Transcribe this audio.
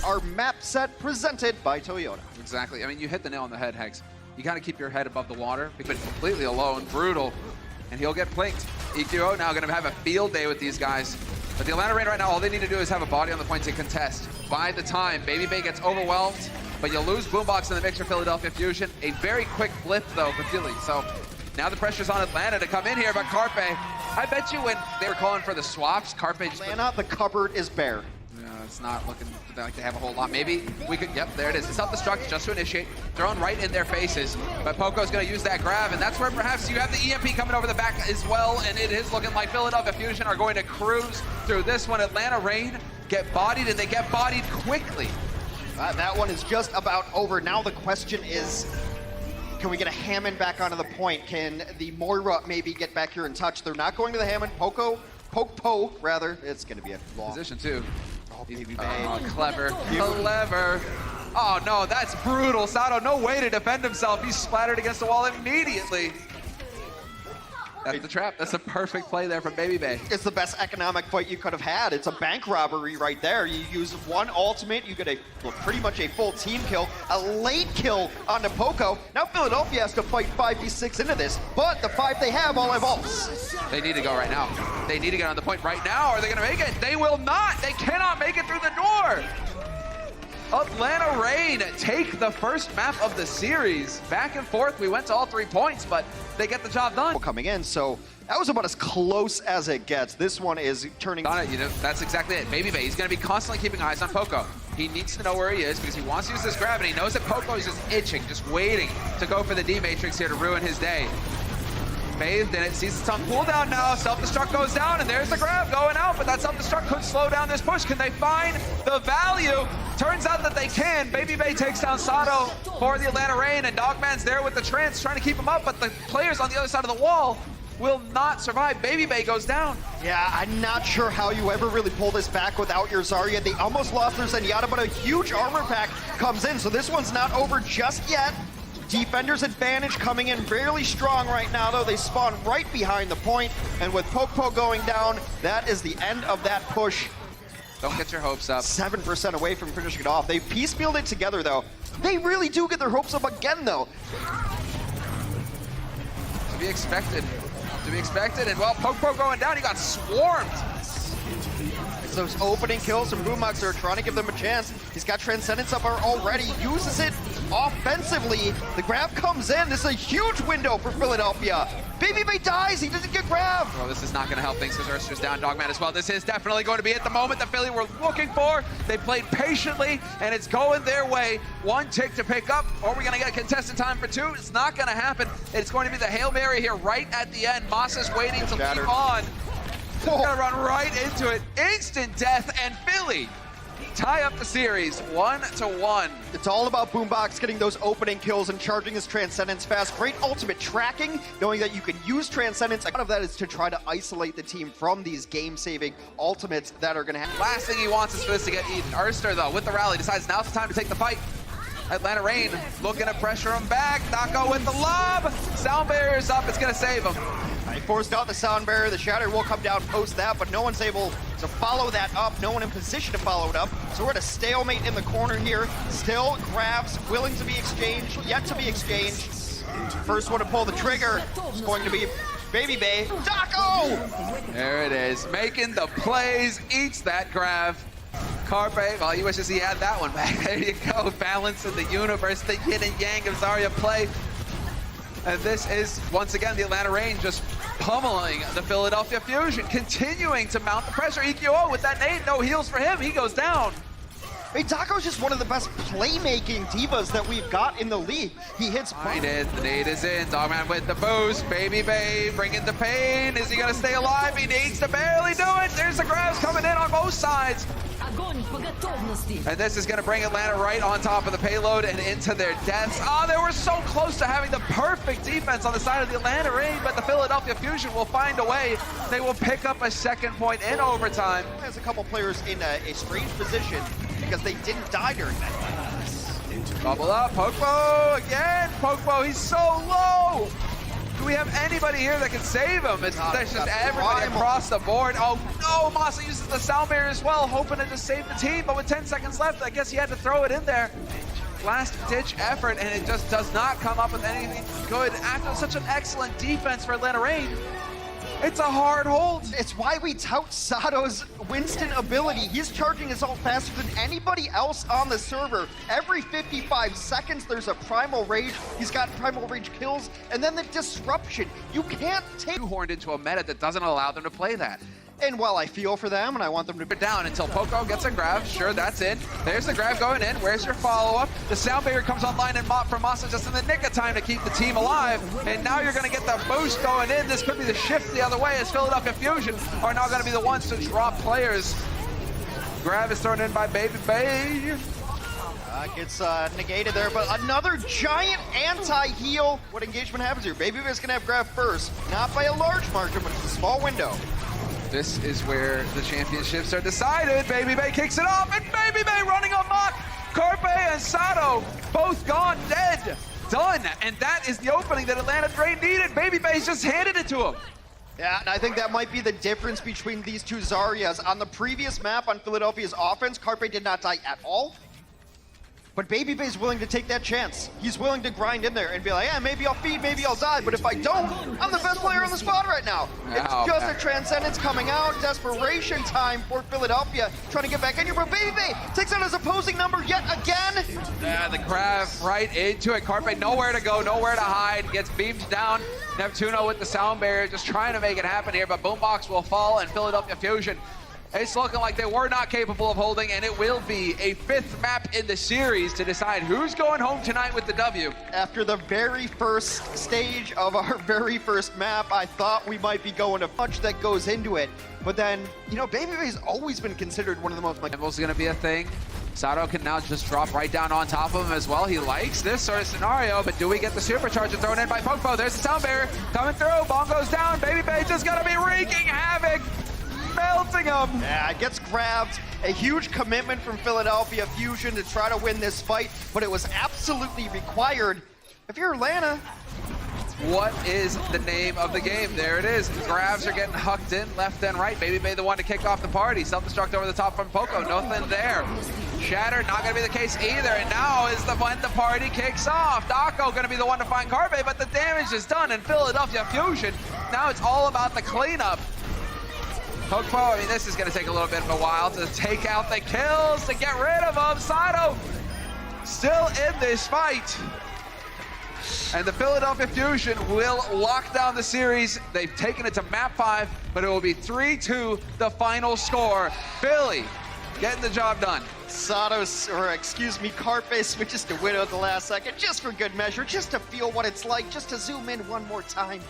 Our map set presented by Toyota. Exactly. I mean, you hit the nail on the head, Hex. You gotta keep your head above the water. He's been completely alone, brutal, and he'll get plinked. EQO now gonna have a field day with these guys. But the Atlanta Reign right now, all they need to do is have a body on the point to contest. By the time Baby Bay gets overwhelmed, but you lose Boombox in the mix for Philadelphia Fusion. A very quick blip though for Philly. So now the pressure's on Atlanta to come in here, but Carpe, I bet you when they were calling for the swaps, Carpe just... Atlanta, the cupboard is bare. It's not looking like they have a whole lot. Maybe we could, yep, there it is. The self-destruct just to initiate, thrown right in their faces. But Poco's gonna use that grab, and that's where perhaps you have the EMP coming over the back as well, and it is looking like Philadelphia Fusion are going to cruise through this one. Atlanta Reign get bodied, and they get bodied quickly. That one is just about over. Now the question is, can we get a Hammond back onto the point? Can the Moira maybe get back here in touch? They're not going to the Hammond. Poco, rather. It's gonna be a long Position too. Baby Oh, clever, clever. Oh no, that's brutal. Sato, no way to defend himself. He's splattered against the wall immediately. That's the trap. That's a perfect play there from Baby Bay. It's the best economic fight you could have had. It's a bank robbery right there. You use one ultimate, you get pretty much a full team kill, a late kill onto Poco. Now Philadelphia has to fight 5v6 into this, but the 5 they have all have ults. They need to go right now. They need to get on the point right now. Are they gonna make it? They will not. They cannot make it through the door. Atlanta Reign take the first map of the series. Back and forth, we went to all 3 points, but they get the job done. Coming in, so that was about as close as it gets. This one is turning on it, you know, that's exactly it. Baby Bay, he's gonna be constantly keeping eyes on Poco. He needs to know where he is because he wants to use this grab, and he knows that Poco is just itching, just waiting to go for the D-Matrix here to ruin his day. Bathed in it, sees its on cooldown now, self-destruct goes down, and there's the grab going out, but that self-destruct could slow down this push. Can they find the value? Turns out that they can. Baby Bay takes down Sato for the Atlanta Reign, and Dogman's there with the trance trying to keep him up, but the players on the other side of the wall will not survive. Baby Bay goes down. Yeah, I'm not sure how you ever really pull this back without your Zarya. They almost lost their Zenyatta, but a huge armor pack comes in, so this one's not over just yet. Defender's advantage coming in fairly strong right now, though. They spawn right behind the point, and with Poco going down, that is the end of that push. Don't get your hopes up. 7% away from finishing it off. They piecemealed it together, though. They really do get their hopes up again, though. To be expected. To be expected, and well, Poco going down, he got swarmed. It's those opening kills from Boombox are trying to give them a chance. He's got Transcendence up already, uses it offensively. The grab comes in. This is a huge window for Philadelphia. Baby Bay dies, he doesn't get grabbed. Well, this is not gonna help things because Ursa's down, Dogman as well. This is definitely going to be at the moment that Philly were looking for. They played patiently, and it's going their way. 1 tick to pick up, or we're gonna get a contested time for 2. It's not gonna happen. It's going to be the Hail Mary here right at the end. Moss waiting to keep on. Gonna run right into it. Instant death, and Philly tie up the series 1-1. It's all about Boombox getting those opening kills and charging his Transcendence fast. Great ultimate tracking, knowing that you can use Transcendence. A lot of that is to try to isolate the team from these game-saving ultimates that are gonna happen. Last thing he wants is for this to get eaten. Urster, though, with the rally, decides now's the time to take the fight. Atlanta Reign looking to pressure him back. Nako with the lob. Sound barrier's up, it's gonna save him. He forced out the sound barrier. The shatter will come down post that, but no one's able to follow that up. No one in position to follow it up. So we're at a stalemate in the corner here. Still grabs willing to be exchanged, yet to be exchanged. First one to pull the trigger is going to be Baby Bay. Dako! There it is, making the plays, eats that grab. Carpe, well, he wishes he had that one back. There you go, balance in the universe, the yin and yang of Zarya play. And this is, once again, the Atlanta Reign just pummeling the Philadelphia Fusion, continuing to mount the pressure. EQO with that nade, no heals for him, he goes down. Hey, Dako's just one of the best playmaking divas that we've got in the league. He hits both. The nade is in, Dogman with the boost. Baby Bay bringing the pain. Is he gonna stay alive? He needs to barely do it. There's the grabs coming in on both sides. And this is gonna bring Atlanta right on top of the payload and into their deaths. Oh, they were so close to having the perfect defense on the side of the Atlanta Reign, but the Philadelphia Fusion will find a way. They will pick up a second point in overtime. There's a couple players in a strange position because they didn't die during that. Bubble up, Poco again. Poco, he's so low. Do we have anybody here that can save him? There's just everybody Primal. across the board. Oh no, Masa uses the sound barrier as well, hoping to just save the team, but with 10 seconds left, I guess he had to throw it in there. Last ditch effort, and it just does not come up with anything good after such an excellent defense for Atlanta Reign. It's a hard hold. It's why we tout Sato's Winston ability. He's charging his ult faster than anybody else on the server. Every 55 seconds, there's a Primal Rage. He's got Primal Rage kills, and then the disruption. You can't take... Horned into a meta that doesn't allow them to play that. And while I feel for them, and I want them to be Down until Poco gets a grab. Sure, that's in. There's the grab going in. Where's your follow-up? The sound barrier comes online and Mop from Masa just in the nick of time to keep the team alive. And now you're going to get the boost going in. This could be the shift the other way as Philadelphia Fusion are now going to be the ones to drop players. Grab is thrown in by Baby Bay. Gets negated there, but another giant anti-heal. What engagement happens here? Baby Bay's gonna have grab first, not by a large margin, but it's a small window. This is where the championships are decided. Baby Bay kicks it off, and Baby Bay running amok. Carpe and Sato both gone dead. Done, and that is the opening that Atlanta Reign needed. Baby Bay's just handed it to him. Yeah, and I think that might be the difference between these two Zaryas. On the previous map on Philadelphia's offense, Carpe did not die at all. But Baby Bay's willing to take that chance. He's willing to grind in there and be like, yeah, maybe I'll feed, maybe I'll die, but if I don't, I'm the best player on the spot right now. It's just a Transcendence coming out, desperation time for Philadelphia, trying to get back in here, but Baby Bay takes out his opposing number yet again. Yeah, the grab right into it. Carpe nowhere to go, nowhere to hide, gets beamed down. Neptuno with the sound barrier, just trying to make it happen here, but Boombox will fall, and Philadelphia Fusion, it's looking like they were not capable of holding, and it will be a 5th map in the series to decide who's going home tonight with the W. After the very first stage of our very first map, I thought we might be going to much that goes into it. But then, you know, Baby Bay's always been considered one of the most... Gimble's gonna be a thing. Sato can now just drop right down on top of him as well. He likes this sort of scenario, but do we get the supercharger thrown in by Popo? There's the sound barrier coming through. Bongo's down. Baby Bay just gonna be wreaking havoc. Melting him. Yeah, it gets grabbed. A huge commitment from Philadelphia Fusion to try to win this fight, but it was absolutely required. If you're Atlanta, what is the name of the game? There it is. The grabs are getting hucked in left and right. Baby Bay the one to kick off the party. Self-destruct over the top from Poco. Nothing there. Shattered, not going to be the case either. And now is the when the party kicks off. Daco going to be the one to find Carpe, but the damage is done in Philadelphia Fusion. Now it's all about the cleanup. Poco, I mean, this is going to take a little bit of a while to take out the kills, to get rid of him. Sato still in this fight. And the Philadelphia Fusion will lock down the series. They've taken it to map 5, but it will be 3-2 the final score. Philly getting the job done. Carpe switches to Widow at the last second, just for good measure, just to feel what it's like, just to zoom in one more time.